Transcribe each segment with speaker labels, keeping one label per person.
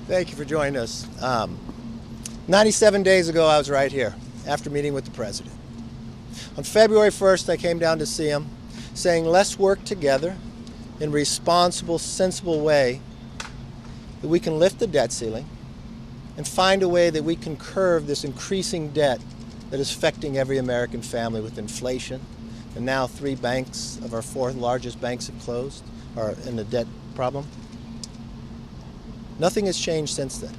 Speaker 1: Thank you for joining us. 97 days ago, I was right here after meeting with the president. On February 1st, I came down to see him, saying, let's work together in a responsible, sensible way that we can lift the debt ceiling and find a way that we can curb this increasing debt that is affecting every American family with inflation. And now 3 banks of our 4 largest banks have closed, or in the debt problem. Nothing has changed since then.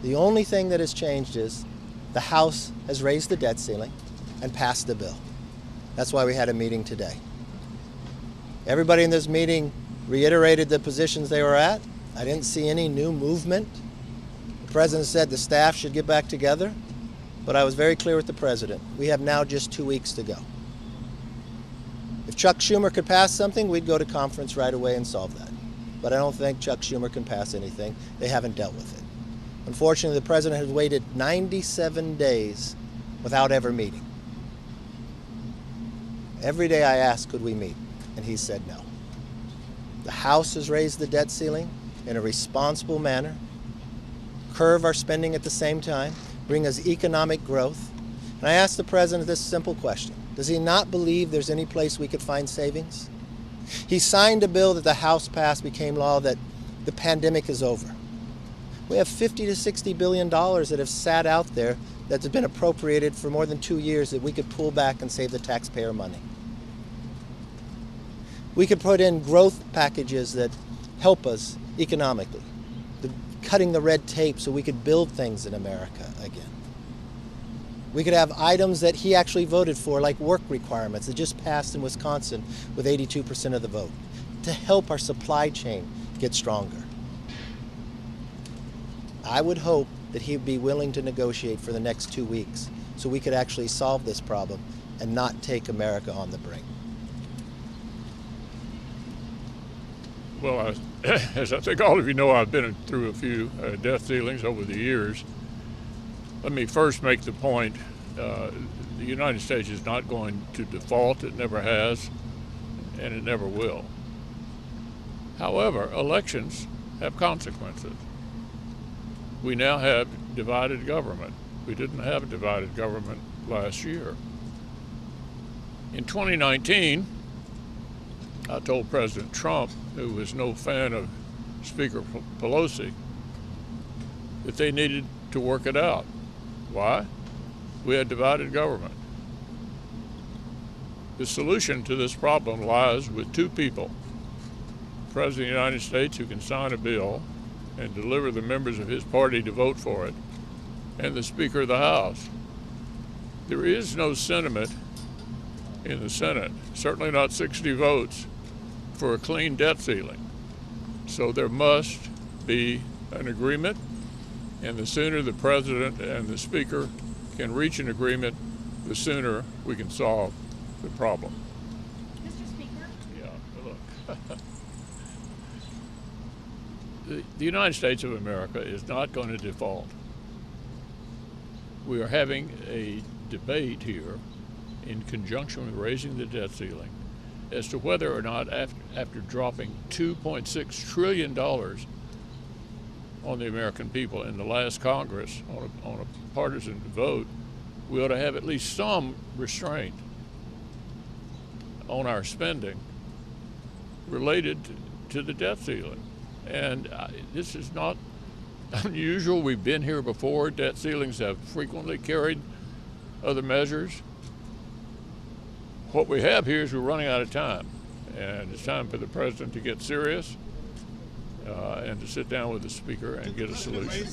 Speaker 1: The only thing that has changed is the House has raised the debt ceiling and passed the bill. That's why we had a meeting today. Everybody in this meeting reiterated the positions they were at. I didn't see any new movement. The president said the staff should get back together, but I was very clear with the president. We have now just 2 weeks to go. If Chuck Schumer could pass something, we'd go to conference right away and solve that. But I don't think Chuck Schumer can pass anything. They haven't dealt with it. Unfortunately, the president has waited 97 days without ever meeting. Every day I asked, could we meet? And he said no. The House has raised the debt ceiling in a responsible manner, curb our spending at the same time, bring us economic growth. And I asked the president this simple question. Does he not believe there's any place we could find savings? He signed a bill that the House passed, became law, that the pandemic is over. We have $50 to $60 billion that have sat out there that's been appropriated for more than 2 years that we could pull back and save the taxpayer money. We could put in growth packages that help us economically, cutting the red tape so we could build things in America again. We could have items that he actually voted for, like work requirements that just passed in Wisconsin with 82% of the vote, to help our supply chain get stronger. I would hope that he'd be willing to negotiate for the next 2 weeks so we could actually solve this problem and not take America on the brink.
Speaker 2: Well, as I think all of you know, I've been through a few debt ceilings over the years. Let me first make the point, the United States is not going to default. It never has, and it never will. However, elections have consequences. We now have divided government. We didn't have a divided government last year. In 2019, I told President Trump, who was no fan of Speaker Pelosi, that they needed to work it out. Why? We had divided government. The solution to this problem lies with 2 people: the President of the United States, who can sign a bill and deliver the members of his party to vote for it, and the Speaker of the House. There is no sentiment in the Senate, certainly not 60 votes, for a clean debt ceiling. So there must be an agreement, and the sooner the President and the Speaker can reach an agreement, the sooner we can solve the problem.
Speaker 3: Mr. Speaker?
Speaker 2: Yeah, look. The United States of America is not going to default. We are having a debate here in conjunction with raising the debt ceiling as to whether or not after dropping $2.6 trillion on the American people in the last Congress on a partisan vote, we ought to have at least some restraint on our spending related to the debt ceiling. And this is not unusual. We've been here before. Debt ceilings have frequently carried other measures. What we have here is we're running out of time, and it's time for the president to get serious and to sit down with the speaker and get a solution.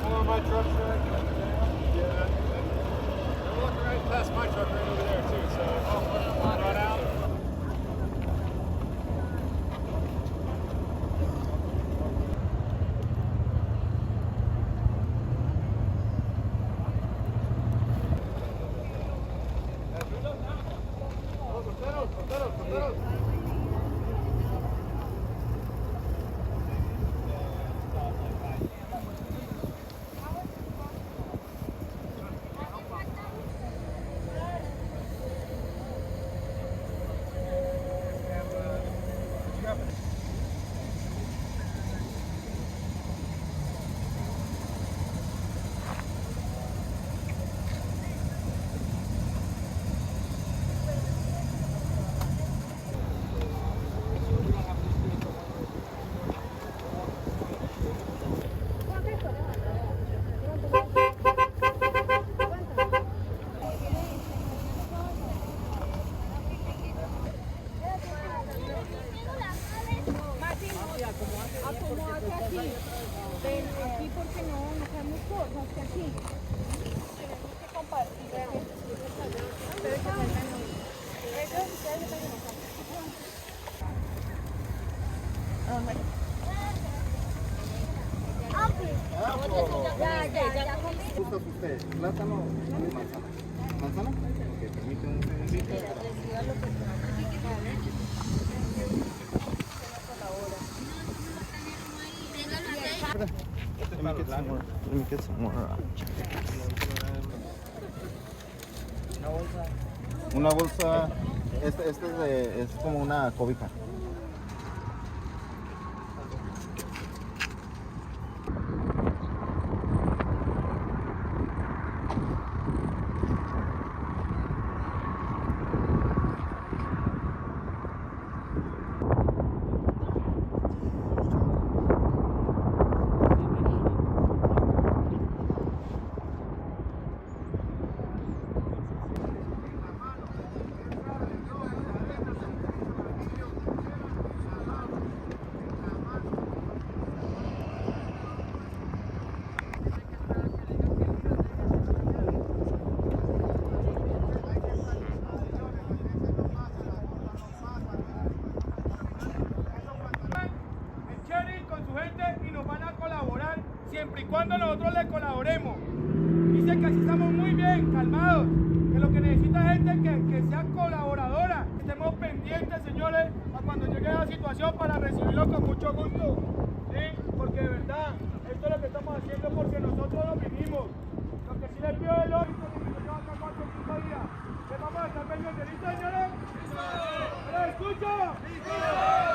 Speaker 4: pulling my truck track. Yeah. They're looking right past my truck right over there too, so I'll run out.
Speaker 3: Acomódate aquí. Ven aquí porque no hacemos cosas que aquí. Tenemos que compartir. Ustedes que salgan hoy. Ustedes que salgan hoy. Ya.
Speaker 5: ¿Qué gusta usted? ¿Plátano o manzana? ¿Manzana? Ok, permíteme un segundito. Let me get some more. Una bolsa. Este es como una cobija.
Speaker 6: Siempre y cuando nosotros le colaboremos. Dice que así estamos muy bien, calmados, que lo que necesita es gente que sea colaboradora. Estemos pendientes, señores, a cuando llegue la situación para recibirlo con mucho gusto. ¿Sí? Porque de verdad, esto es lo que estamos haciendo porque nosotros lo vivimos. Lo que sí les pido es lo que nos lleva acá 4 o 5 días. ¿Les vamos a estar pendientes? ¿Listo, señores? ¡Listo! ¿Lo escucho? ¡Listo!